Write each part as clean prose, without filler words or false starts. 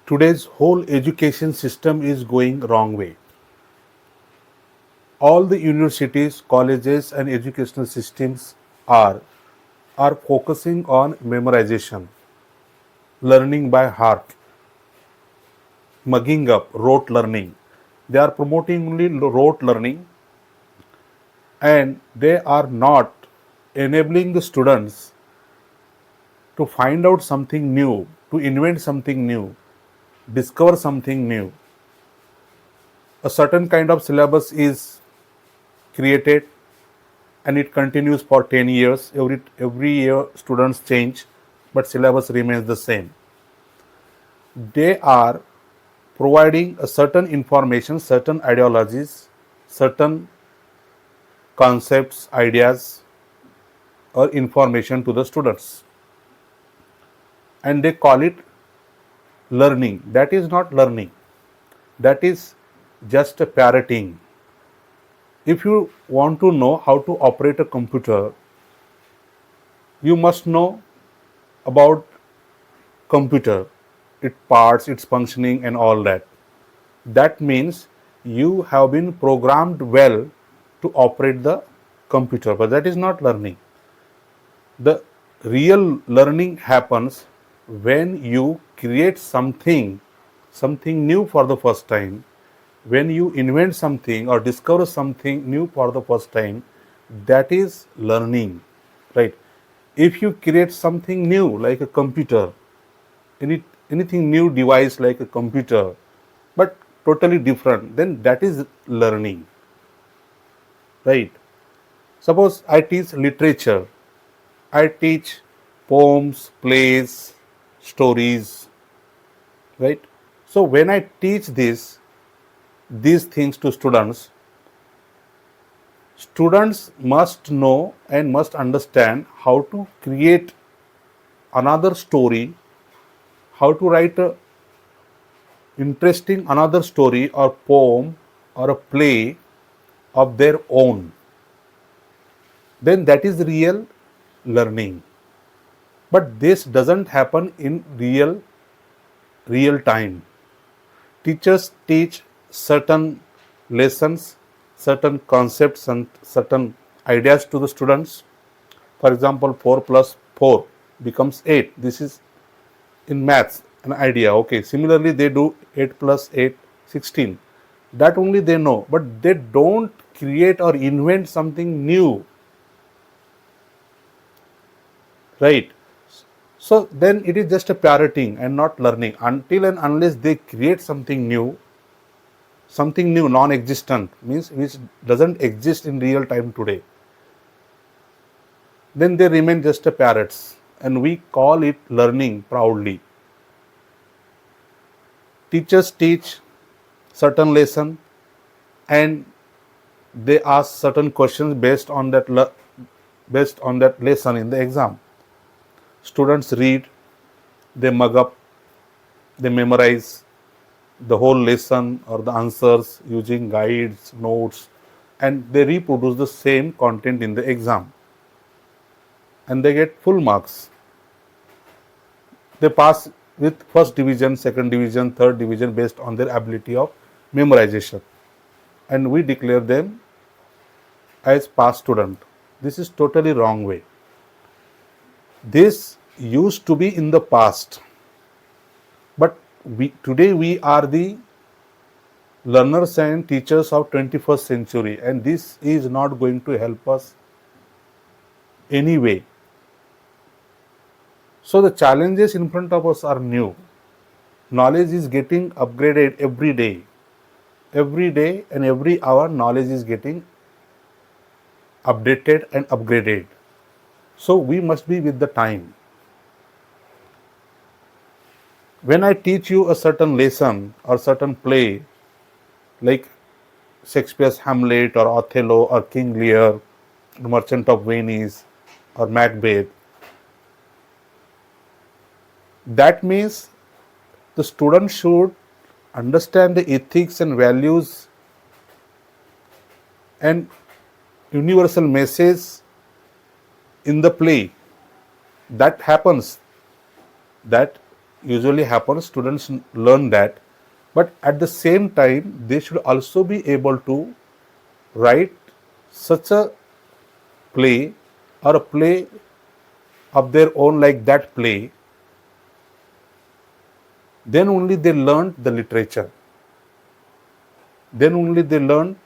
Today's whole education system is going wrong way. All the universities, colleges and educational systems are focusing on memorization, learning by heart, mugging up, rote learning. They are promoting only rote learning, and they are not enabling the students to find out something new, to invent something new, discover something new. A certain kind of syllabus is created and it continues for 10 years. Every year students change, but syllabus remains the same. They are providing a certain information, certain ideologies, certain concepts, ideas or information to the students, and they call it learning. That is not learning. That is just a parroting. If you want to know how to operate a computer, you must know about computer, its parts, its functioning and all that. That means you have been programmed well to operate the computer, but that is not learning. The real learning happens when you create something new for the first time, when you invent something or discover something new for the first time. That is learning, right? If you create something new like a computer, anything new device like a computer, but totally different, then that is learning, right? Suppose I teach literature, I teach poems, plays, stories, right? So when I teach these things to students, students must know and must understand how to create another story, how to write a interesting another story or poem or a play of their own. Then that is real learning. But this doesn't happen in real time. Teachers teach certain lessons, certain concepts and certain ideas to the students. For example, 4 plus 4 becomes 8. This is in maths an idea. Okay, similarly they do 8 plus 8, 16. That only they know, but they don't create or invent something new, right? So then it is just a parroting and not learning. Until and unless they create something new, non-existent, means which doesn't exist in real time today, then they remain just a parrots, and we call it learning proudly. Teachers teach certain lesson and they ask certain questions based on that lesson in the exam. Students read, they mug up, they memorize the whole lesson or the answers using guides, notes, and they reproduce the same content in the exam and they get full marks. They pass with first division, second division, third division based on their ability of memorization, and we declare them as pass student. This is totally wrong way. This used to be in the past, but today we are the learners and teachers of 21st century, and this is not going to help us anyway. So the challenges in front of us are new. Knowledge is getting upgraded every day. Every day and every hour, knowledge is getting updated and upgraded. So we must be with the time. When I teach you a certain lesson or certain play, like Shakespeare's Hamlet or Othello or King Lear, The Merchant of Venice or Macbeth, that means the student should understand the ethics and values and universal message in the play. That happens. That usually happens, students learn that, but at the same time they should also be able to write such a play or a play of their own like that play. Then only they learn the literature, then only they learn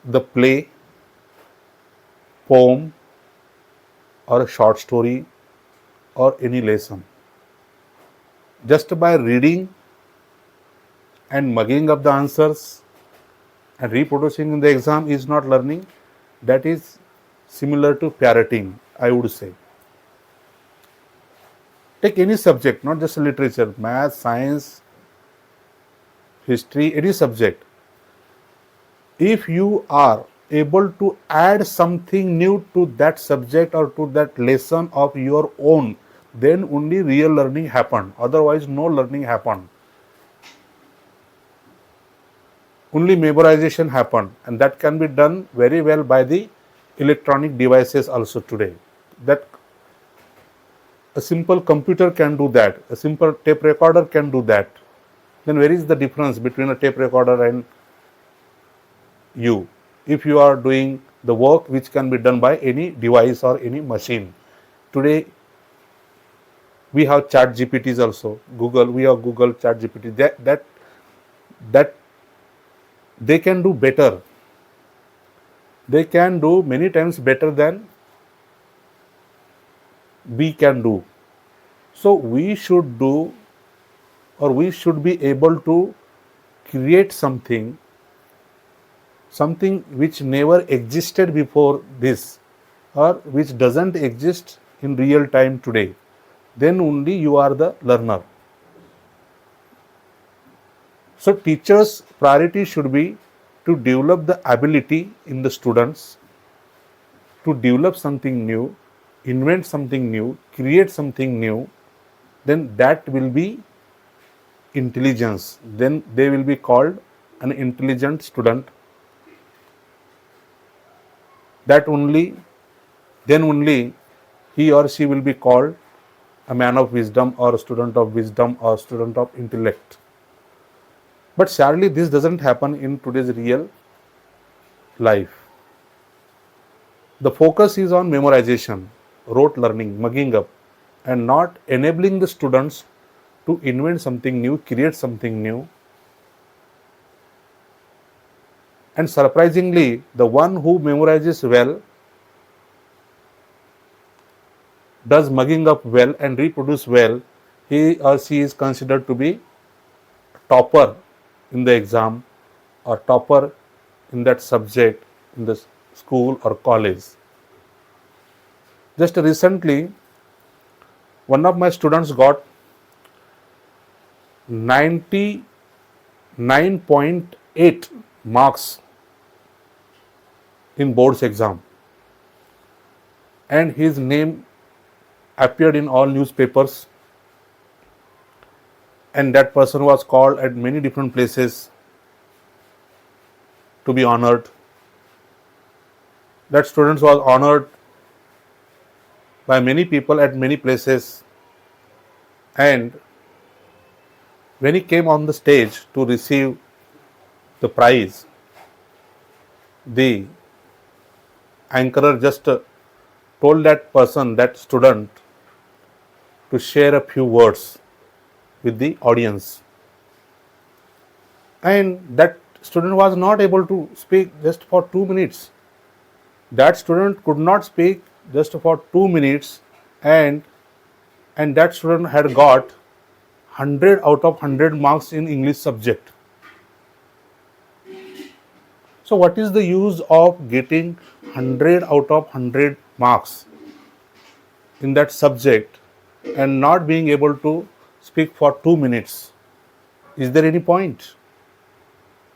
the play, poem, or a short story, or any lesson. Just by reading and mugging up the answers and reproducing in the exam is not learning. That is similar to parroting, I would say. Take any subject, not just literature, math, science, history, any subject. If you are able to add something new to that subject or to that lesson of your own, then only real learning happen. Otherwise, no learning happen. Only memorization happen, and that can be done very well by the electronic devices also today. That a simple computer can do that, a simple tape recorder can do that. Then where is the difference between a tape recorder and you? If you are doing the work which can be done by any device or any machine. Today we have chat GPTs also, Google, we have Google chat GPT, that they can do better. They can do many times better than we can do. So we should do, or we should be able to create something which never existed before this, or which doesn't exist in real time today. Then only you are the learner. So teachers' priority should be to develop the ability in the students to develop something new, invent something new, create something new. Then that will be intelligence. Then they will be called an intelligent student. That only, then only he or she will be called a man of wisdom or a student of wisdom or student of intellect. But sadly, this doesn't happen in today's real life. The focus is on memorization, rote learning, mugging up, and not enabling the students to invent something new, create something new. And surprisingly, the one who memorizes well, does mugging up well, and reproduce well, he or she is considered to be topper in the exam or topper in that subject in the school or college. Just recently, one of my students got 99.8 marks in board's exam, and his name appeared in all newspapers, and that person was called at many different places to be honored. That student was honored by many people at many places, and when he came on the stage to receive the prize, the anchorer just told that person, that student, to share a few words with the audience. And that student was not able to speak just for 2 minutes. That student could not speak just for 2 minutes, and that student had got 100 out of 100 marks in English subject. So what is the use of getting 100 out of 100 marks in that subject and not being able to speak for 2 minutes? Is there any point?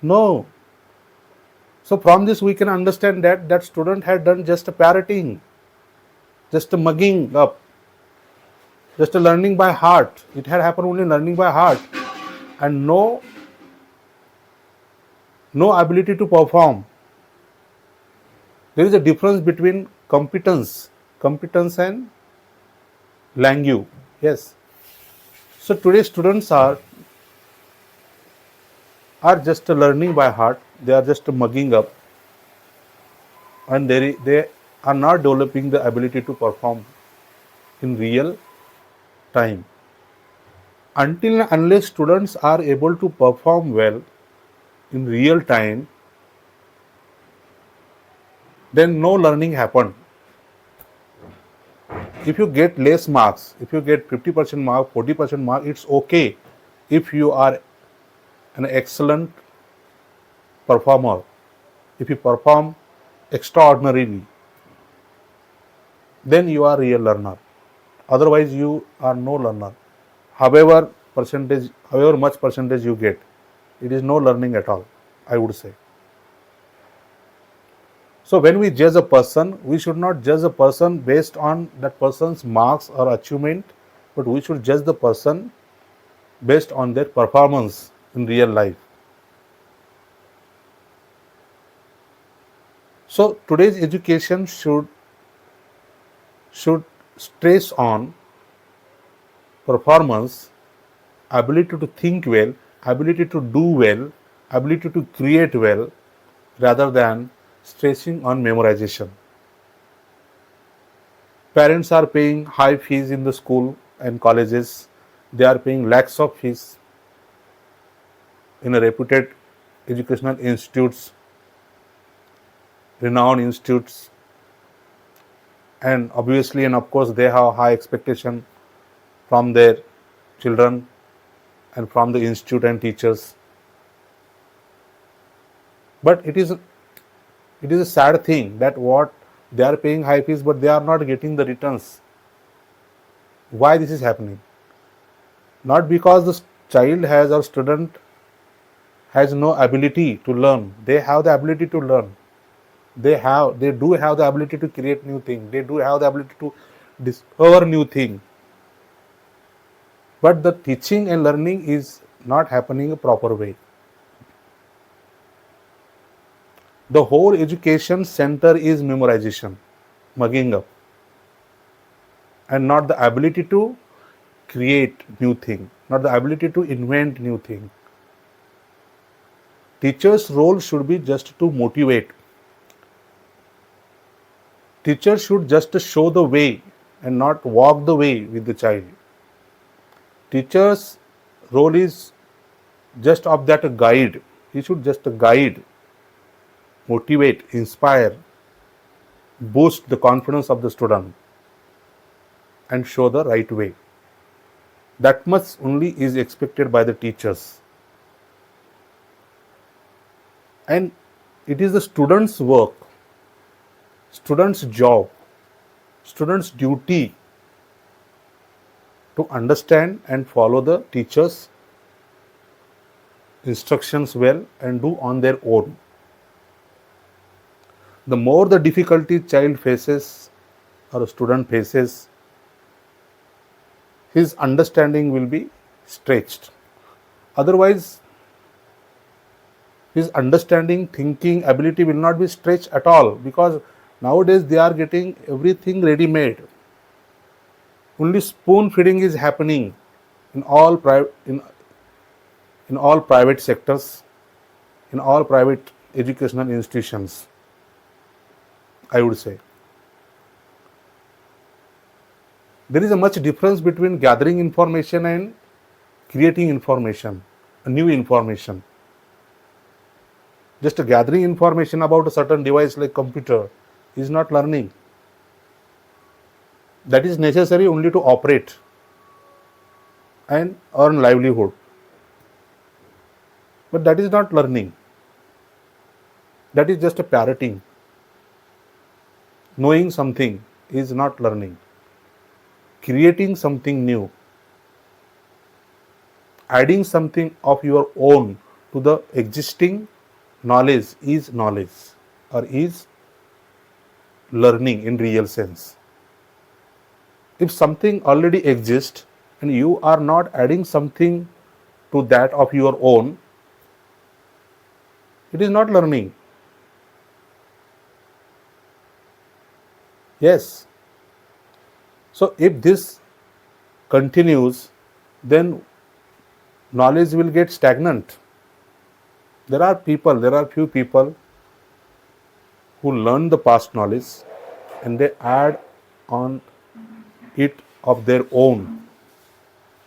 No. So from this we can understand that that student had done just a parroting, just a mugging up, just a learning by heart. It had happened only learning by heart, and no ability to perform. There is a difference between competence and language. Yes. So today students are just learning by heart. They are just mugging up, and they are not developing the ability to perform in real time. Until and unless students are able to perform well in real time, then no learning happened. If you get less marks, if you get 50% mark, 40% mark, it's okay if you are an excellent performer, if you perform extraordinarily, then you are a real learner. Otherwise, you are no learner. However much percentage you get, it is no learning at all, I would say. So when we judge a person, we should not judge a person based on that person's marks or achievement, but we should judge the person based on their performance in real life. So today's education should stress on performance, ability to think well, ability to do well, ability to create well, rather than stressing on memorization. Parents are paying high fees in the school and colleges. They are paying lakhs of fees in a reputed educational institutes, renowned institutes, and obviously and of course they have high expectation from their children and from the institute and teachers. But it is a sad thing that what they are paying high fees but they are not getting the returns. Why this is happening? Not because the child has or student has no ability to learn. They have the ability to learn. They do have the ability to create new things. They do have the ability to discover new things. But the teaching and learning is not happening a proper way. The whole education center is memorization, mugging up, and not the ability to create new thing, not the ability to invent new thing. Teacher's role should be just to motivate. Teacher should just show the way and not walk the way with the child. Teacher's role is just of that guide. He should just guide, motivate, inspire, boost the confidence of the student, and show the right way. That much only is expected by the teachers. And it is the student's work, student's job, student's duty to understand and follow the teacher's instructions well and do on their own. The more the difficulty child faces or a student faces, his understanding will be stretched. Otherwise, his understanding, thinking, ability will not be stretched at all, because nowadays they are getting everything ready made. Only spoon feeding is happening in all private sectors, in all private educational institutions, I would say. There is a much difference between gathering information and creating information, new information. Just gathering information about a certain device like computer is not learning. That is necessary only to operate and earn livelihood. But that is not learning. That is just a parroting. Knowing something is not learning. Creating something new, adding something of your own to the existing knowledge is knowledge, or is learning in real sense. If something already exists and you are not adding something to that of your own, it is not learning. Yes. So if this continues, then knowledge will get stagnant. There are few people who learn the past knowledge and they add on it of their own,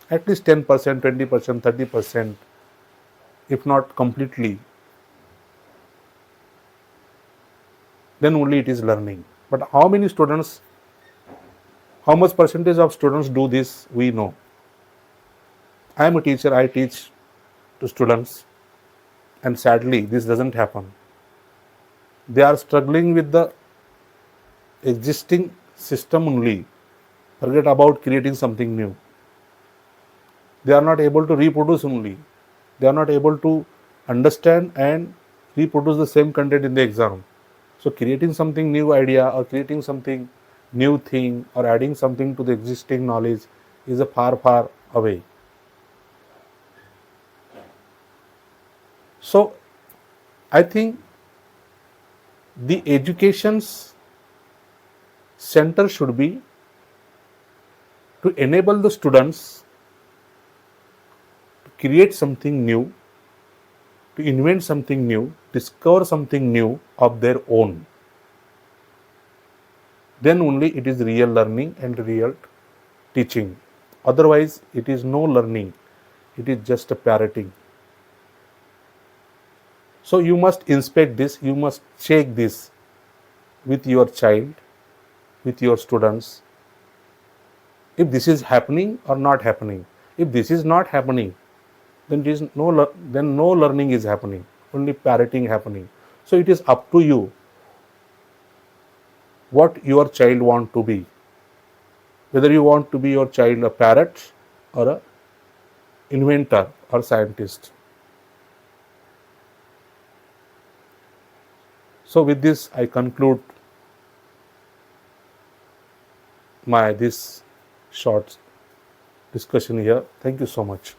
at least 10%, 20%, 30%, if not completely, then only it is learning. But how much percentage of students do this, we know. I am a teacher, I teach to students, and sadly, this doesn't happen. They are struggling with the existing system only, forget about creating something new. They are not able to reproduce only. They are not able to understand and reproduce the same content in the exam. So creating something new idea or creating something new thing or adding something to the existing knowledge is a far away. So I think the education's center should be to enable the students to create something new, to invent something new, discover something new of their own. Then only it is real learning and real teaching. Otherwise, it is no learning, it is just a parroting. So you must inspect this, you must check this with your child, with your students, if this is happening or not happening. If this is not happening, then no learning is happening, only parroting happening. So it is up to you what your child want to be, whether you want to be your child a parrot or a inventor or scientist. So with this I conclude my this short discussion here. Thank you so much.